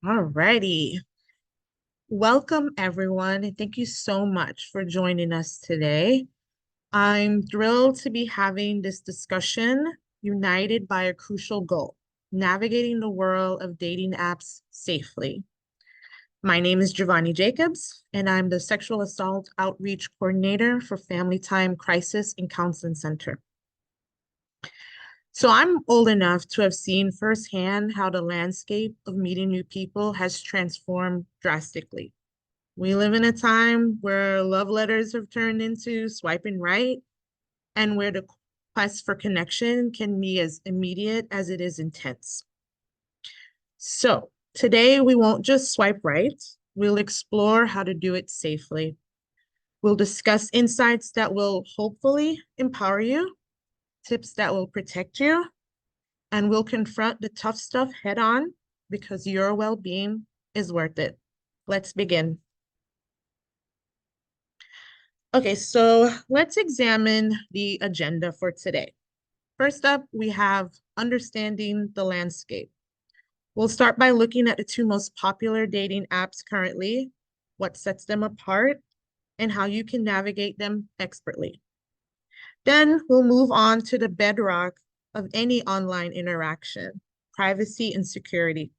Alrighty. Welcome, everyone, and thank you so much for joining us today. I'm thrilled to be having this discussion united by a crucial goal, navigating the world of dating apps safely. My name is Giovanni Jacobs, and I'm the Sexual Assault Outreach Coordinator for Family Time Crisis and Counseling Center. So I'm old enough to have seen firsthand how the landscape of meeting new people has transformed drastically. We live in a time where love letters have turned into swiping right and where the quest for connection can be as immediate as it is intense. So today we won't just swipe right, we'll explore how to do it safely. We'll discuss insights that will hopefully empower you, tips that will protect you, and we'll confront the tough stuff head on because your well-being is worth it. Let's begin. Okay, so let's examine the agenda for today. First up, we have understanding the landscape. We'll start by looking at the two most popular dating apps currently, what sets them apart, and how you can navigate them expertly. Then we'll move on to the bedrock of any online interaction, privacy and security.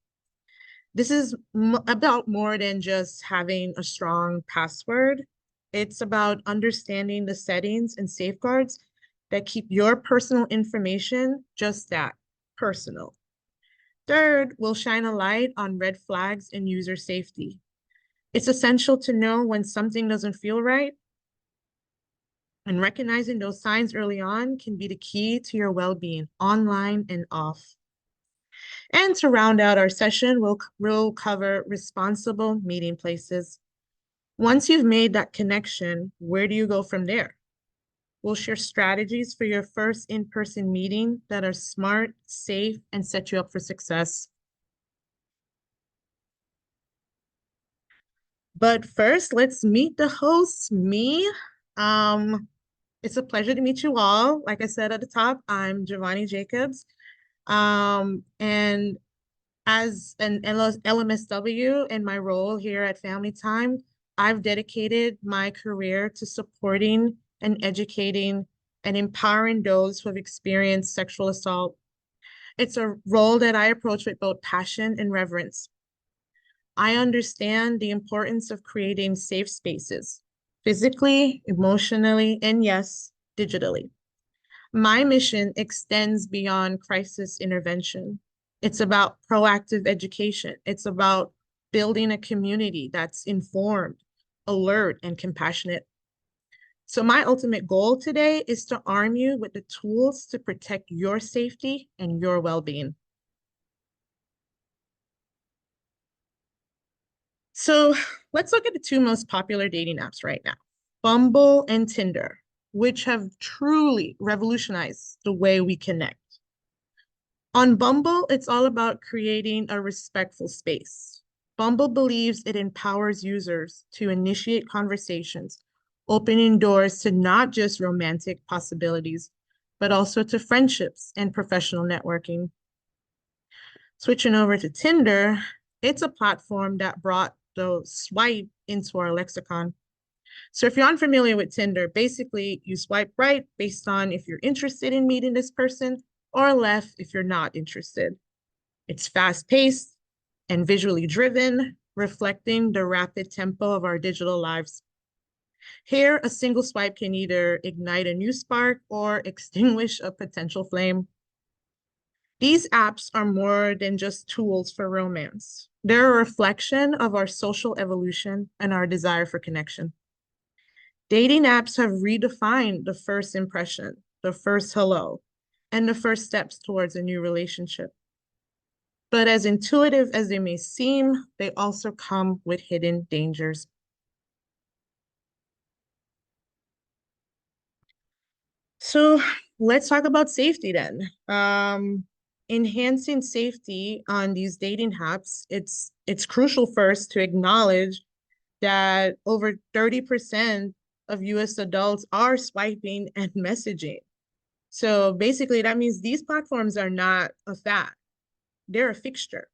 This is about more than just having a strong password. It's about understanding the settings and safeguards that keep your personal information just that, personal. Third, we'll shine a light on red flags and user safety. It's essential to know when something doesn't feel right, and recognizing those signs early on can be the key to your well-being, online and off. And to round out our session, we'll cover responsible meeting places. Once you've made that connection, where do you go from there? We'll share strategies for your first in-person meeting that are smart, safe, and set you up for success. But first, let's meet the hosts, me. Um, it's a pleasure to meet you all. Like I said at the top, I'm Giovanni Jacobs. And as an LMSW in my role here at Family Time, I've dedicated my career to supporting and educating and empowering those who have experienced sexual assault. It's a role that I approach with both passion and reverence. I understand the importance of creating safe spaces, physically, emotionally, and yes, digitally. My mission extends beyond crisis intervention. It's about proactive education. It's about building a community that's informed, alert, and compassionate. So my ultimate goal today is to arm you with the tools to protect your safety and your well-being. So let's look at the two most popular dating apps right now, Bumble and Tinder, which have truly revolutionized the way we connect. On Bumble, it's all about creating a respectful space. Bumble believes it empowers users to initiate conversations, opening doors to not just romantic possibilities, but also to friendships and professional networking. Switching over to Tinder, it's a platform that brought the swipe into our lexicon. So if you're unfamiliar with Tinder, basically you swipe right based on if you're interested in meeting this person or left if you're not interested. It's fast-paced and visually driven, reflecting the rapid tempo of our digital lives. Here, a single swipe can either ignite a new spark or extinguish a potential flame. These apps are more than just tools for romance. They're a reflection of our social evolution and our desire for connection. Dating apps have redefined the first impression, the first hello, and the first steps towards a new relationship. But as intuitive as they may seem, they also come with hidden dangers. So let's talk about safety then. Enhancing safety on these dating apps, it's crucial first to acknowledge that over 30% of US adults are swiping and messaging. So basically, that means these platforms are not a fad, they're a fixture.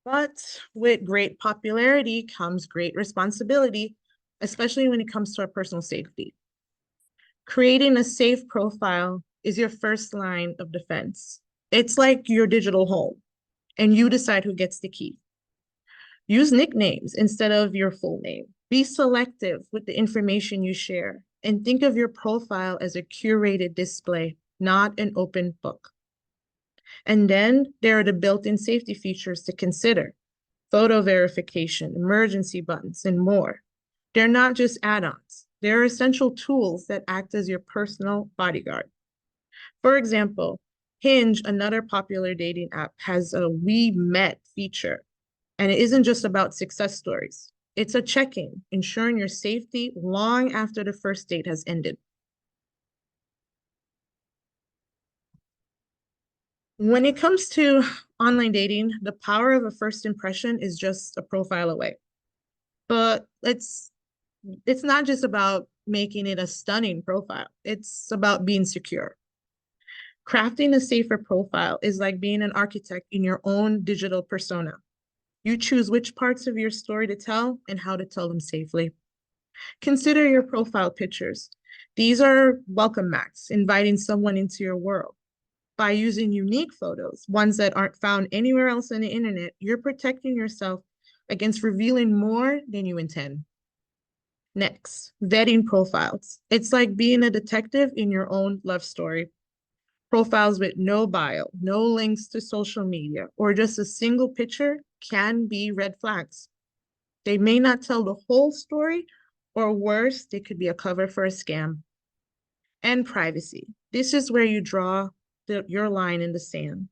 But with great popularity comes great responsibility, especially when it comes to our personal safety. Creating a safe profile is your first line of defense. It's like your digital home, and you decide who gets the key. Use nicknames instead of your full name. Be selective with the information you share, and think of your profile as a curated display, not an open book. And then there are the built-in safety features to consider: photo verification, emergency buttons, and more. They're not just add-ons. They're essential tools that act as your personal bodyguard. For example, Hinge, another popular dating app, has a "We Met" feature, and it isn't just about success stories. It's a check-in, ensuring your safety long after the first date has ended. When it comes to online dating, the power of a first impression is just a profile away. But it's not just about making it a stunning profile. It's about being secure. Crafting a safer profile is like being an architect in your own digital persona. You choose which parts of your story to tell and how to tell them safely. Consider your profile pictures. These are welcome mats, inviting someone into your world. By using unique photos, ones that aren't found anywhere else on the internet, you're protecting yourself against revealing more than you intend. Next, vetting profiles. It's like being a detective in your own love story. Profiles with no bio, no links to social media, or just a single picture can be red flags. They may not tell the whole story, or worse, they could be a cover for a scam. And privacy. This is where you draw your line in the sand.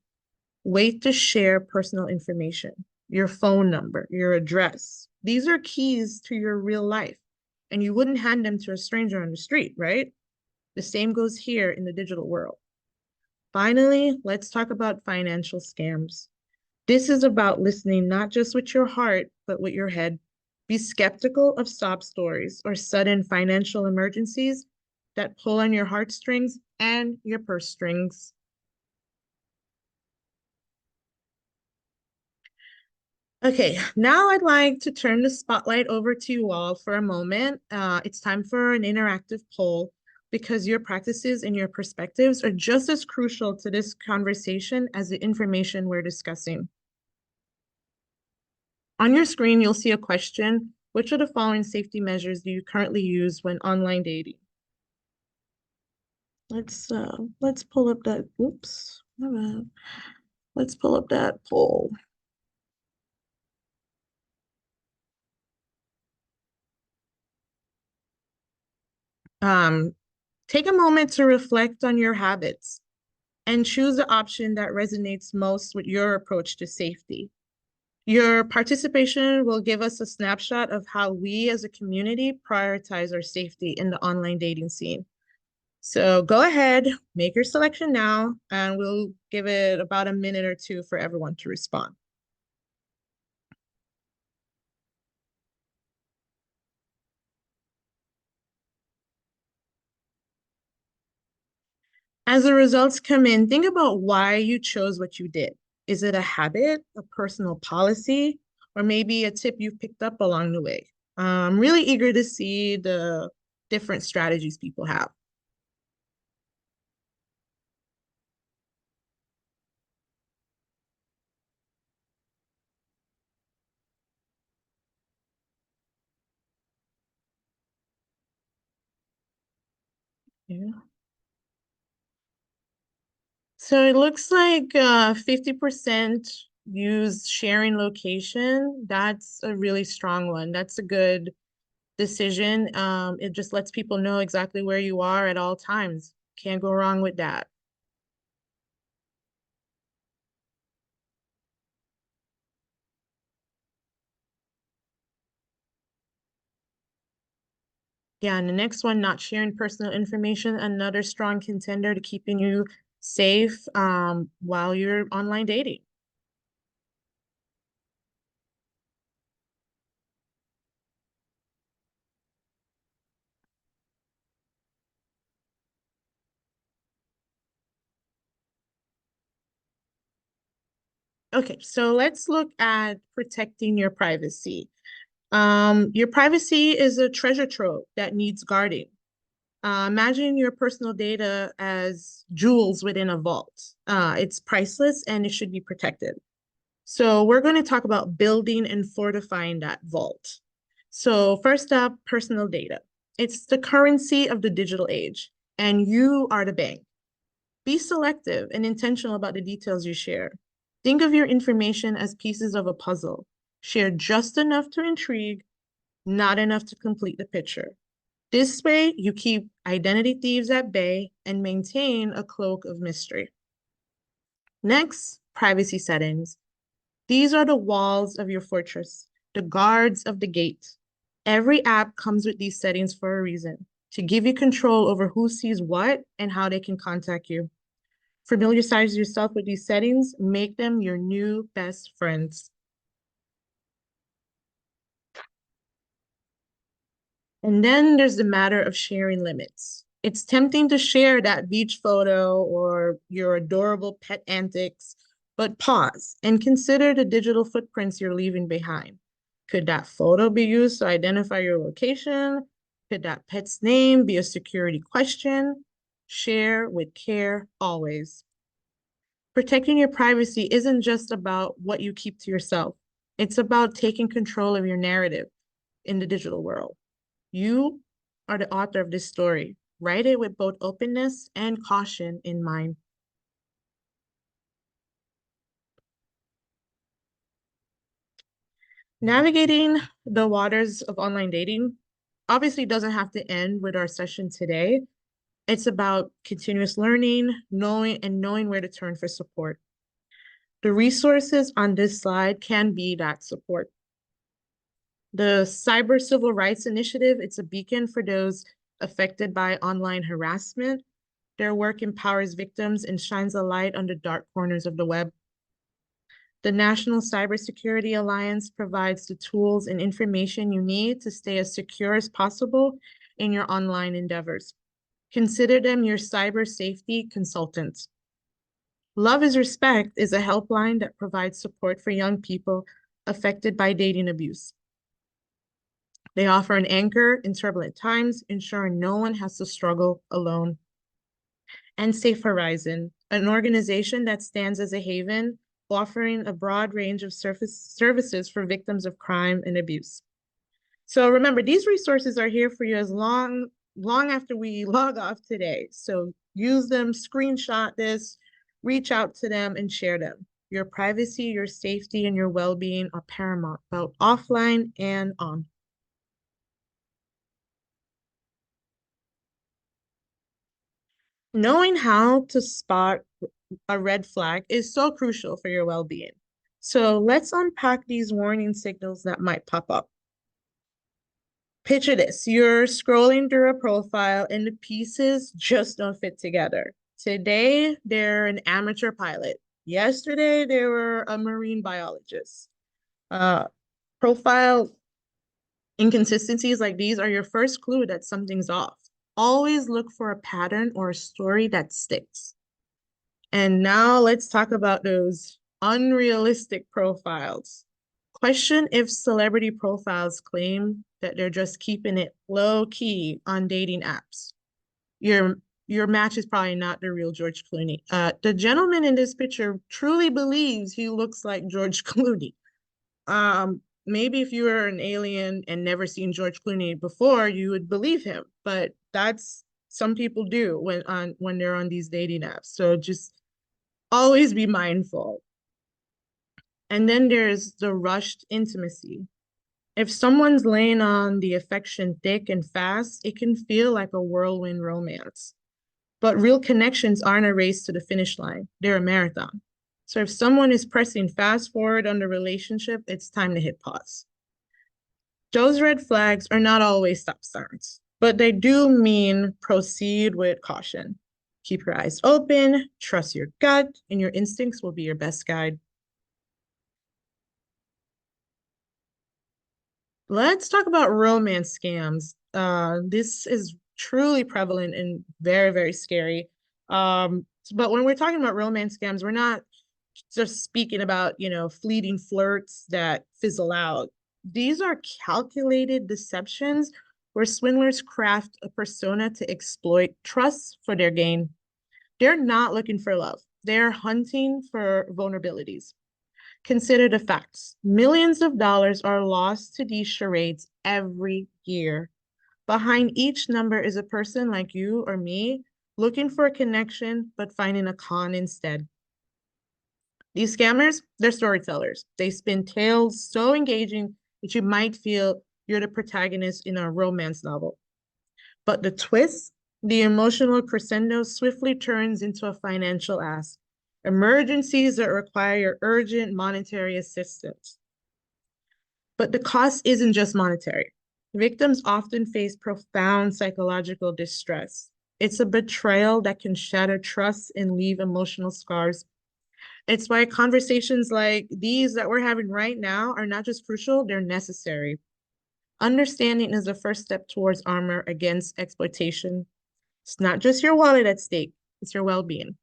Wait to share personal information, your phone number, your address. These are keys to your real life, and you wouldn't hand them to a stranger on the street, right? The same goes here in the digital world. Finally, let's talk about financial scams. This is about listening not just with your heart, but with your head. Be skeptical of sob stories or sudden financial emergencies that pull on your heartstrings and your purse strings. Okay, now I'd like to turn the spotlight over to you all for a moment. It's time for an interactive poll because your practices and your perspectives are just as crucial to this conversation as the information we're discussing. On your screen, you'll see a question. Which of the following safety measures do you currently use when online dating? Let's pull up that, oops, my bad. Let's pull up that poll. Um, Take a moment to reflect on your habits and choose the option that resonates most with your approach to safety. Your participation will give us a snapshot of how we as a community prioritize our safety in the online dating scene. So go ahead, make your selection now, and we'll give it about a minute or two for everyone to respond. As the results come in, think about why you chose what you did. Is it a habit, a personal policy, or maybe a tip you picked up along the way? I'm really eager to see the different strategies people have. Yeah. So it looks like 50% use sharing location. That's a really strong one. That's a good decision. It just lets people know exactly where you are at all times. Can't go wrong with that. Yeah, and the next one, not sharing personal information, another strong contender to keeping you safe while you're online dating. Okay, so let's look at protecting your privacy. Your privacy is a treasure trove that needs guarding. Imagine your personal data as jewels within a vault. It's priceless and it should be protected. So we're going to talk about building and fortifying that vault. So first up, personal data. It's the currency of the digital age, and you are the bank. Be selective and intentional about the details you share. Think of your information as pieces of a puzzle. Share just enough to intrigue, not enough to complete the picture. This way, you keep identity thieves at bay and maintain a cloak of mystery. Next, privacy settings. These are the walls of your fortress, the guards of the gate. Every app comes with these settings for a reason, to give you control over who sees what and how they can contact you. Familiarize yourself with these settings, make them your new best friends. And then there's the matter of sharing limits. It's tempting to share that beach photo or your adorable pet antics, but pause and consider the digital footprints you're leaving behind. Could that photo be used to identify your location? Could that pet's name be a security question? Share with care always. Protecting your privacy isn't just about what you keep to yourself. It's about taking control of your narrative in the digital world. You are the author of this story. Write it with both openness and caution in mind. Navigating the waters of online dating obviously doesn't have to end with our session today. It's about continuous learning, knowing where to turn for support. The resources on this slide can be that support. The Cyber Civil Rights Initiative, it's a beacon for those affected by online harassment. Their work empowers victims and shines a light on the dark corners of the web. The National Cybersecurity Alliance provides the tools and information you need to stay as secure as possible in your online endeavors. Consider them your cyber safety consultants. Love is Respect is a helpline that provides support for young people affected by dating abuse. They offer an anchor in turbulent times, ensuring no one has to struggle alone. And Safe Horizon, an organization that stands as a haven, offering a broad range of services for victims of crime and abuse. So remember, these resources are here for you as long after we log off today. So use them, screenshot this, reach out to them, and share them. Your privacy, your safety, and your well-being are paramount, both offline and on. Knowing how to spot a red flag is so crucial for your well-being. So let's unpack these warning signals that might pop up. Picture this, you're scrolling through a profile and the pieces just don't fit together. Today, they're an amateur pilot. Yesterday, they were a marine biologist. Uh, Profile inconsistencies like these are your first clue that something's off. Always look for a pattern or a story that sticks. And now let's talk about those unrealistic profiles. Question if celebrity profiles claim that they're just keeping it low key on dating apps. Your your match is probably not the real George Clooney. The gentleman in this picture truly believes he looks like George Clooney. Maybe if you were an alien and never seen George Clooney before, you would believe him. But that's some people do when they're on these dating apps. So just always be mindful. And then there's the rushed intimacy. If someone's laying on the affection thick and fast, it can feel like a whirlwind romance. But real connections aren't a race to the finish line, they're a marathon. So if someone is pressing fast forward on the relationship, it's time to hit pause. Those red flags are not always stop signs, but they do mean proceed with caution. Keep your eyes open, trust your gut, and your instincts will be your best guide. Let's talk about romance scams. This is truly prevalent and very, very scary. But when we're talking about romance scams, we're not just speaking about, fleeting flirts that fizzle out. These are calculated deceptions where swindlers craft a persona to exploit trust for their gain. They're not looking for love. They're hunting for vulnerabilities. Consider the facts. Millions of dollars are lost to these charades every year. Behind each number is a person like you or me looking for a connection, but finding a con instead. These scammers, they're storytellers. They spin tales so engaging that you might feel you're the protagonist in a romance novel. But the twist, the emotional crescendo swiftly turns into a financial ask. Emergencies that require urgent monetary assistance. But the cost isn't just monetary. Victims often face profound psychological distress. It's a betrayal that can shatter trust and leave emotional scars. It's why conversations like these that we're having right now are not just crucial, they're necessary. Understanding is the first step towards armor against exploitation. It's not just your wallet at stake, it's your well being.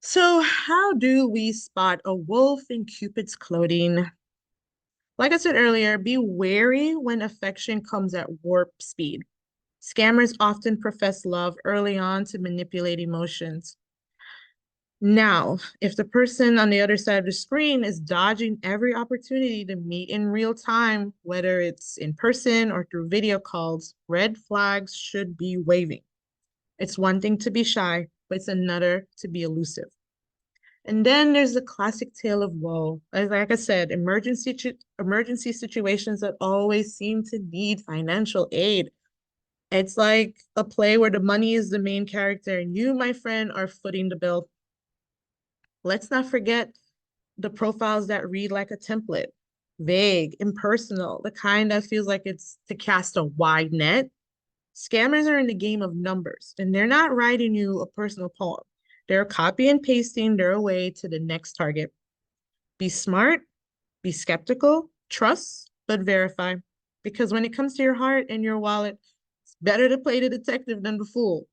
So, how do we spot a wolf in Cupid's clothing? Like I said earlier, be wary when affection comes at warp speed. Scammers often profess love early on to manipulate emotions. Now, if the person on the other side of the screen is dodging every opportunity to meet in real time, whether it's in person or through video calls, red flags should be waving. It's one thing to be shy, but it's another to be elusive. And then there's the classic tale of woe. Like I said, emergency situations that always seem to need financial aid. It's like a play where the money is the main character and you, my friend, are footing the bill. Let's not forget the profiles that read like a template, vague, impersonal, the kind that feels like it's to cast a wide net. Scammers are in the game of numbers, and they're not writing you a personal poem. They're copy and pasting their way to the next target. Be smart, be skeptical, trust, but verify. Because when it comes to your heart and your wallet, it's better to play the detective than the fool.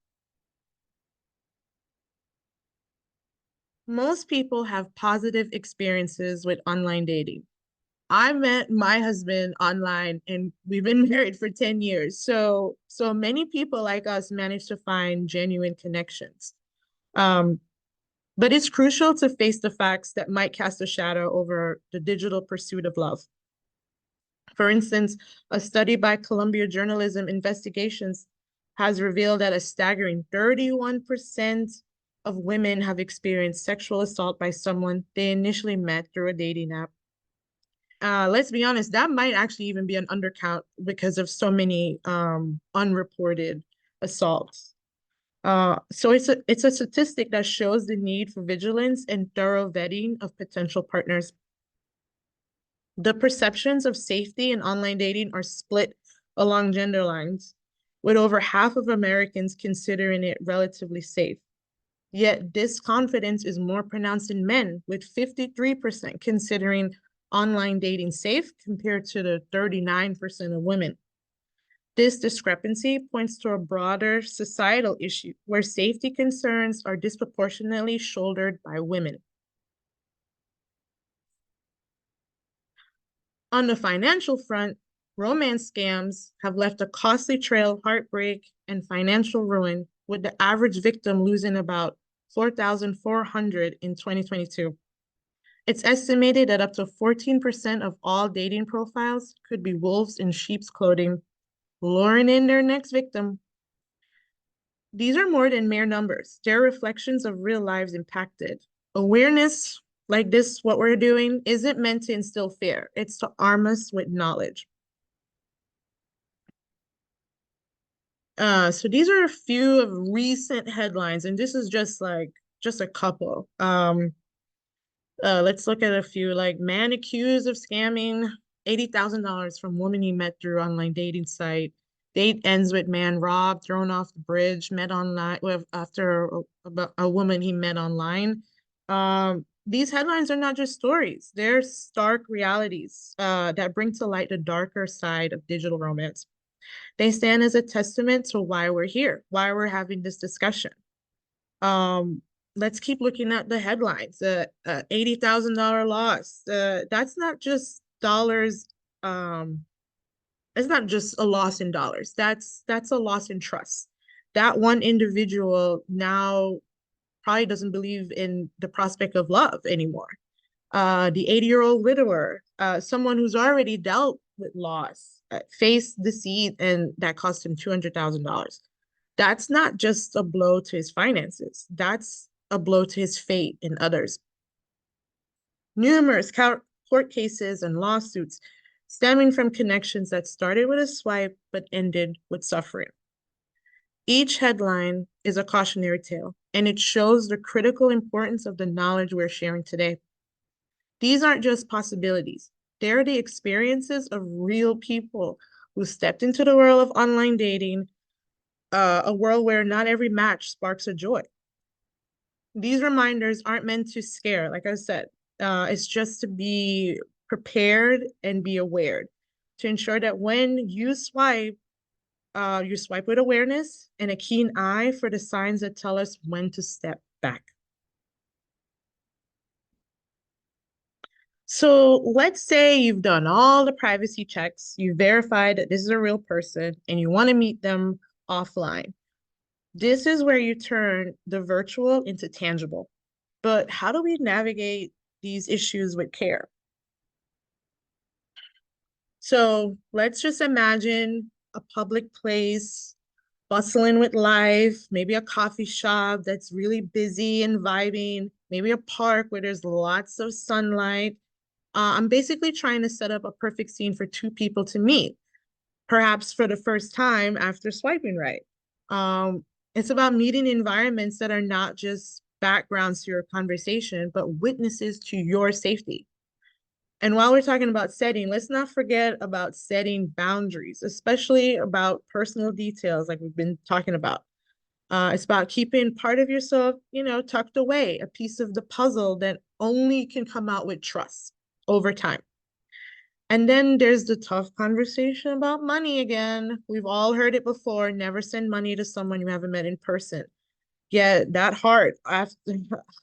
Most people have positive experiences with online dating. I met my husband online and we've been married for 10 years. So many people like us manage to find genuine connections. Um, but it's crucial to face the facts that might cast a shadow over the digital pursuit of love. For instance, a study by Columbia Journalism Investigations has revealed that a staggering 31% of women have experienced sexual assault by someone they initially met through a dating app. Let's be honest, that might actually even be an undercount because of so many unreported assaults. So it's a statistic that shows the need for vigilance and thorough vetting of potential partners. The perceptions of safety in online dating are split along gender lines, with over half of Americans considering it relatively safe. Yet this confidence is more pronounced in men, with 53% considering online dating safe compared to the 39% of women. This discrepancy points to a broader societal issue where safety concerns are disproportionately shouldered by women. On the financial front, romance scams have left a costly trail of heartbreak and financial ruin, with the average victim losing about 4,400 in 2022. It's estimated that up to 14% of all dating profiles could be wolves in sheep's clothing, luring in their next victim. These are more than mere numbers. They're reflections of real lives impacted. Awareness, like this, what we're doing, isn't meant to instill fear. It's to arm us with knowledge. So these are a few of recent headlines, and this is just a couple. Let's look at a few. Like, man accused of scamming $80,000 from woman he met through online dating site. Date ends with man robbed, thrown off the bridge, met online with after a woman he met online. These headlines are not just stories; they're stark realities that bring to light the darker side of digital romance. They stand as a testament to why we're here, why we're having this discussion. Um, let's keep looking at the headlines. $80,000 loss. That's not just dollars. It's not just a loss in dollars. That's a loss in trust. That one individual now probably doesn't believe in the prospect of love anymore. The 80-year-old widower, someone who's already dealt with loss, faced deceit, and that cost him $200,000. That's not just a blow to his finances. That's a blow to his fate and others. Numerous court cases and lawsuits stemming from connections that started with a swipe but ended with suffering. Each headline is a cautionary tale, and it shows the critical importance of the knowledge we're sharing today. These aren't just possibilities, they're the experiences of real people who stepped into the world of online dating, a world where not every match sparks a joy. These reminders aren't meant to scare, like I said. It's just to be prepared and be aware to ensure that when you swipe with awareness and a keen eye for the signs that tell us when to step back. So let's say you've done all the privacy checks, you verified that this is a real person, and you want to meet them offline. This is where you turn the virtual into tangible. But how do we navigate these issues with care? So let's just imagine a public place bustling with life, maybe a coffee shop that's really busy and vibing, maybe a park where there's lots of sunlight. I'm basically trying to set up a perfect scene for two people to meet, perhaps for the first time after swiping right. It's about meeting environments that are not just backgrounds to your conversation, but witnesses to your safety. And while we're talking about setting, let's not forget about setting boundaries, especially about personal details, like we've been talking about. It's about keeping part of yourself, tucked away, a piece of the puzzle that only can come out with trust over time. And then there's the tough conversation about money again. We've all heard it before. Never send money to someone you haven't met in person. Yeah, that heart, after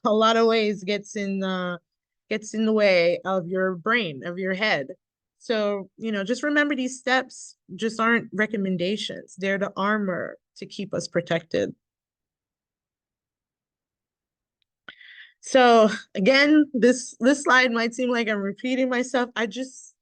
a lot of ways, gets in the way of your brain, of your head. So, just remember these steps just aren't recommendations. They're the armor to keep us protected. So again, this slide might seem like I'm repeating myself. I just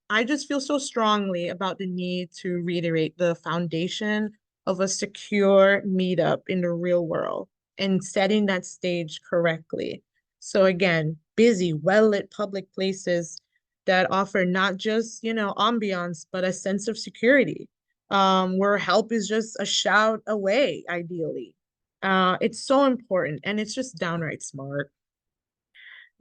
feel so strongly about the need to reiterate the foundation of a secure meetup in the real world and setting that stage correctly. So again, busy, well-lit public places that offer not just, ambiance, but a sense of security, where help is just a shout away, ideally. It's so important and it's just downright smart.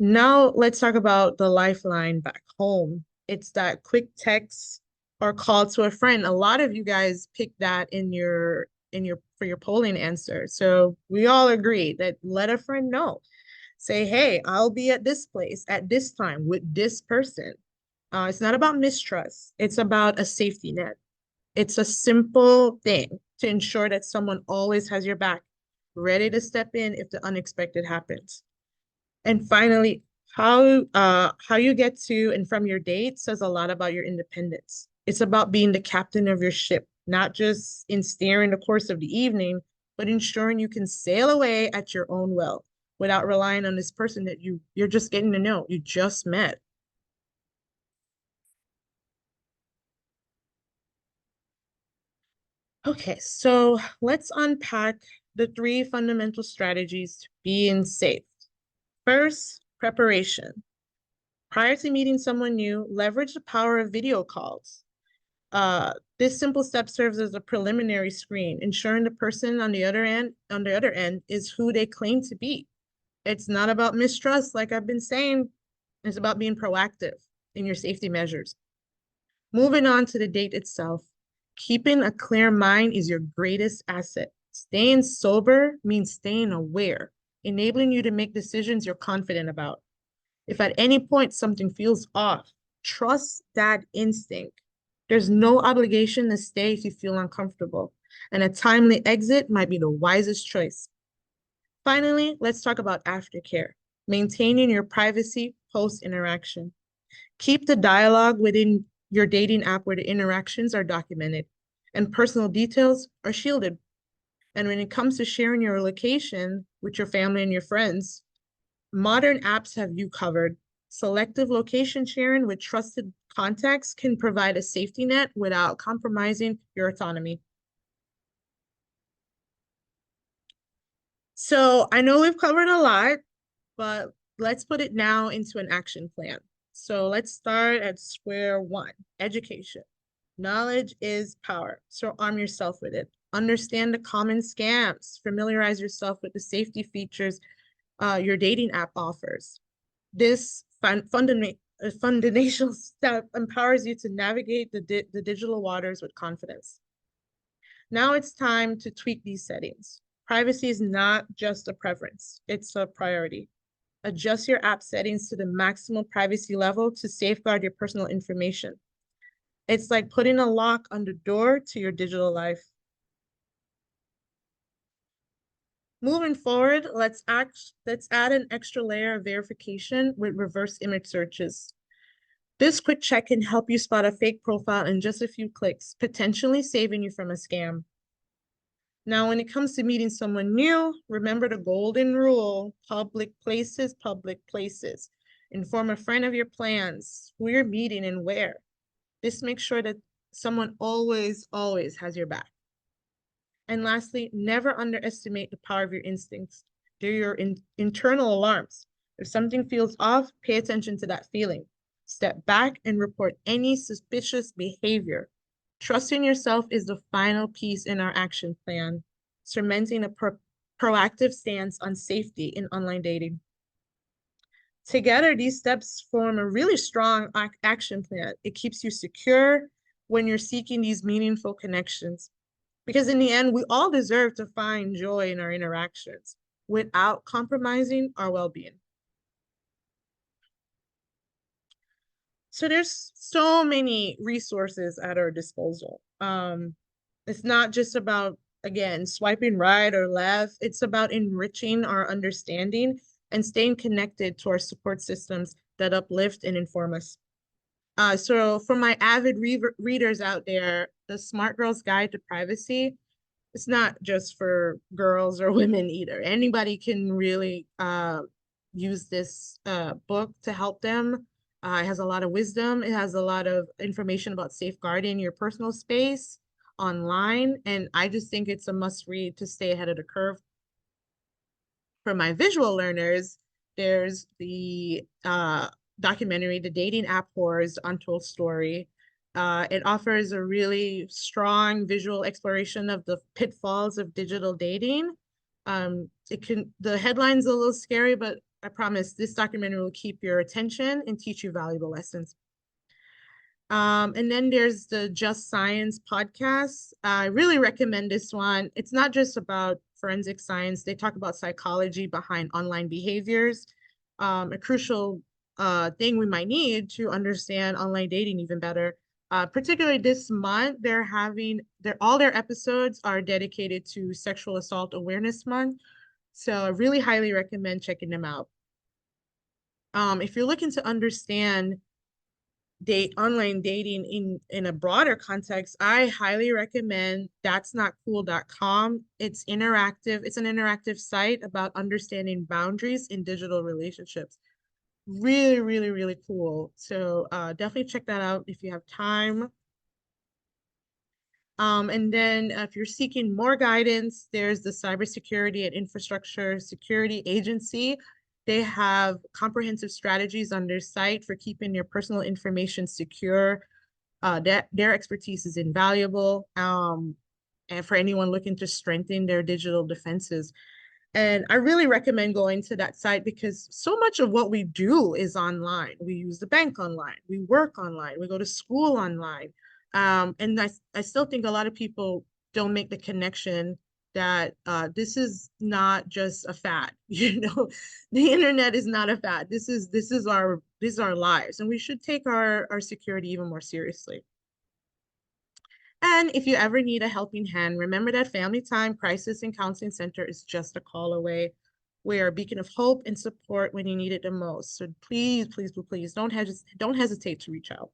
Now let's talk about the lifeline back home. It's that quick text or call to a friend. A lot of you guys picked that in your for your polling answer. So we all agree that let a friend know. Say, hey, I'll be at this place at this time with this person. It's not about mistrust. It's about a safety net. It's a simple thing to ensure that someone always has your back, ready to step in if the unexpected happens. And finally, how you get to and from your date says a lot about your independence. It's about being the captain of your ship, not just in steering the course of the evening, but ensuring you can sail away at your own will without relying on this person that you're just getting to know, you just met. Okay, so let's unpack the three fundamental strategies to being safe. First, preparation. Prior to meeting someone new, leverage the power of video calls. This simple step serves as a preliminary screen, ensuring the person on the other end is who they claim to be. It's not about mistrust, like I've been saying. It's about being proactive in your safety measures. Moving on to the date itself, keeping a clear mind is your greatest asset. Staying sober means staying aware, enabling you to make decisions you're confident about. If at any point something feels off, trust that instinct. There's no obligation to stay if you feel uncomfortable, and a timely exit might be the wisest choice. Finally, let's talk about aftercare, maintaining your privacy post-interaction. Keep the dialogue within your dating app where the interactions are documented and personal details are shielded. And when it comes to sharing your location with your family and your friends, modern apps have you covered. Selective location sharing with trusted contacts can provide a safety net without compromising your autonomy. So I know we've covered a lot, but let's put it now into an action plan. So let's start at square one, education. Knowledge is power. So arm yourself with it. Understand the common scams. Familiarize yourself with the safety features your dating app offers. This foundational step empowers you to navigate the digital waters with confidence. Now it's time to tweak these settings. Privacy is not just a preference, it's a priority. Adjust your app settings to the maximum privacy level to safeguard your personal information. It's like putting a lock on the door to your digital life. Moving forward, let's add an extra layer of verification with reverse image searches. This quick check can help you spot a fake profile in just a few clicks, potentially saving you from a scam. Now, when it comes to meeting someone new, remember the golden rule, public places, public places. Inform a friend of your plans, who you're meeting and where. This makes sure that someone always has your back. And lastly, never underestimate the power of your instincts. They're your internal alarms. If something feels off, pay attention to that feeling. Step back and report any suspicious behavior. Trusting yourself is the final piece in our action plan, cementing a proactive stance on safety in online dating. Together, these steps form a really strong action plan. It keeps you secure when you're seeking these meaningful connections. Because in the end, we all deserve to find joy in our interactions without compromising our well-being. So there's so many resources at our disposal. It's not just about, again, swiping right or left. It's about enriching our understanding and staying connected to our support systems that uplift and inform us. So for my avid readers out there, the Smart Girl's Guide to Privacy, it's not just for girls or women either. Anybody can really use this book to help them. It has a lot of wisdom. It has a lot of information about safeguarding your personal space online. And I just think it's a must read to stay ahead of the curve. For my visual learners, there's the documentary, The Dating App Whores Untold Story. It offers a really strong visual exploration of the pitfalls of digital dating. The headline's a little scary, but I promise this documentary will keep your attention and teach you valuable lessons. And then there's the Just Science podcast. I really recommend this one. It's not just about forensic science. They talk about psychology behind online behaviors, a crucial thing we might need to understand online dating even better. Particularly this month, all their episodes are dedicated to Sexual Assault Awareness Month. So I really highly recommend checking them out. If you're looking to understand online dating in a broader context, I highly recommend that'snotcool.com. It's interactive. It's an interactive site about understanding boundaries in digital relationships. Really cool. So definitely check that out if you have time. And then if you're seeking more guidance, there's the Cybersecurity and Infrastructure Security Agency. They have comprehensive strategies on their site for keeping your personal information secure. Their expertise is invaluable. And for anyone looking to strengthen their digital defenses. And I really recommend going to that site because so much of what we do is online. We use the bank online, we work online, we go to school online. And I still think a lot of people don't make the connection that this is not just a fad. You know, the internet is not a fad. These are our lives, and we should take our security even more seriously. And if you ever need a helping hand, remember that Family Time Crisis and Counseling Center is just a call away. We're a beacon of hope and support when you need it the most. So please, please, please don't hesitate to reach out.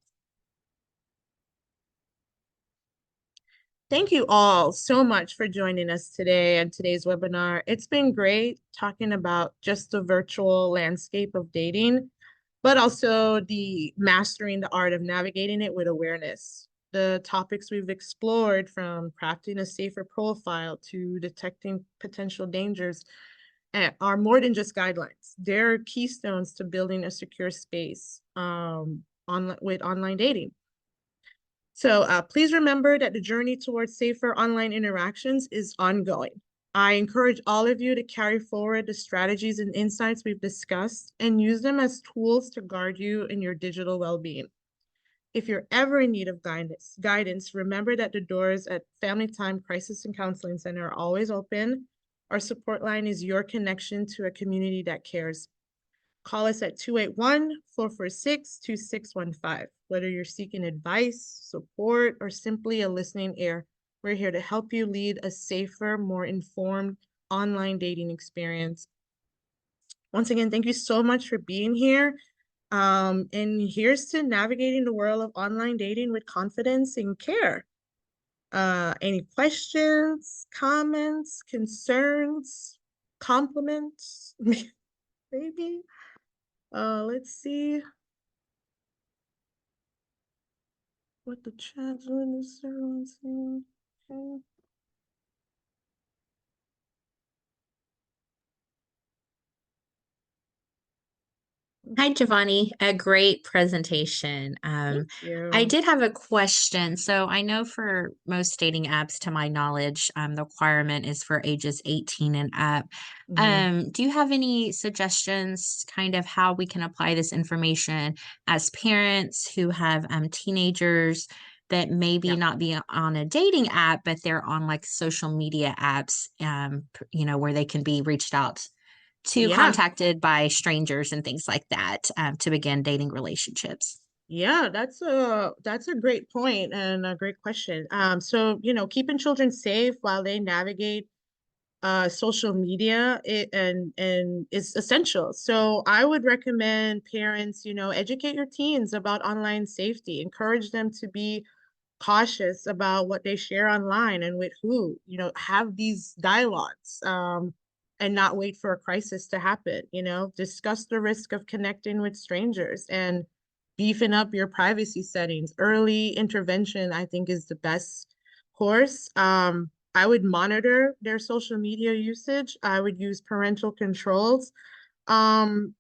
Thank you all so much for joining us today on today's webinar. It's been great talking about just the virtual landscape of dating, but also the mastering the art of navigating it with awareness. The topics we've explored, from crafting a safer profile to detecting potential dangers, are more than just guidelines. They're keystones to building a secure space with online dating. So please remember that the journey towards safer online interactions is ongoing. I encourage all of you to carry forward the strategies and insights we've discussed and use them as tools to guard you in your digital well-being. If you're ever in need of guidance, remember that the doors at Family Time Crisis and Counseling Center are always open. Our support line is your connection to a community that cares. Call us at 281-446-2615. Whether you're seeking advice, support, or simply a listening ear, we're here to help you lead a safer, more informed online dating experience. Once again, thank you so much for being here. And here's to navigating the world of online dating with confidence and care. Any questions, comments, concerns, compliments, maybe? Let's see what the chat's doing. Is everyone saying? Okay. Hi, Giovanni. A great presentation. Thank I you. did have a question. So I know for most dating apps, to my knowledge, the requirement is for ages 18 and up. Mhm. Do you have any suggestions, kind of how we can apply this information as parents who have teenagers that maybe Yeah. not be on a dating app, but they're on like social media apps, where they can be reached out to, Yeah. contacted by strangers and things like that, to begin dating relationships? Yeah, that's a great point and a great question. So keeping children safe while they navigate social media and is essential. So I would recommend parents, educate your teens about online safety, encourage them to be cautious about what they share online and with who, have these dialogues, and not wait for a crisis to happen, discuss the risk of connecting with strangers and beefing up your privacy settings. Early intervention, I think, is the best course. I would monitor their social media usage. I would use parental controls. Um,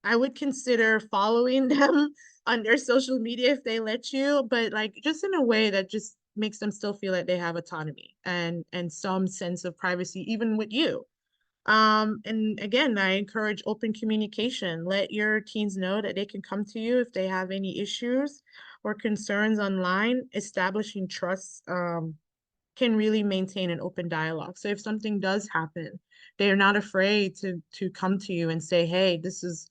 I would consider following them on their social media if they let you, but like just in a way that just makes them still feel like they have autonomy and some sense of privacy even with you. And again, I encourage open communication. Let your teens know that they can come to you if they have any issues or concerns online. Establishing trust can really maintain an open dialogue. So if something does happen, they are not afraid to come to you and say, "Hey, this is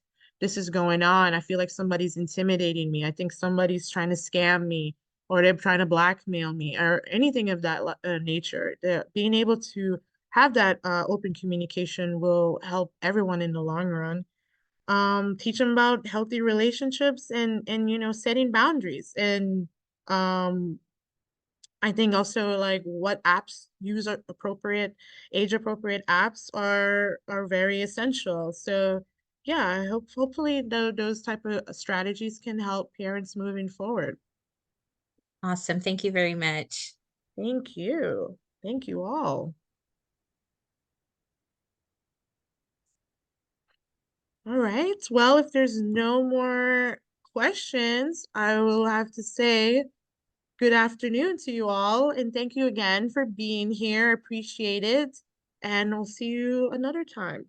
going on. I feel like somebody's intimidating me. I think somebody's trying to scam me, or they're trying to blackmail me, or anything of that nature." Being able to have that open communication will help everyone in the long run. Teach them about healthy relationships and setting boundaries and um I think also like what apps use appropriate, age appropriate apps are very essential. So yeah, I hope hopefully those type of strategies can help parents moving forward. Awesome. Thank you very much. Thank you. Thank you all. All right. Well, if there's no more questions, I will have to say good afternoon to you all, and thank you again for being here. Appreciate it. And I'll see you another time.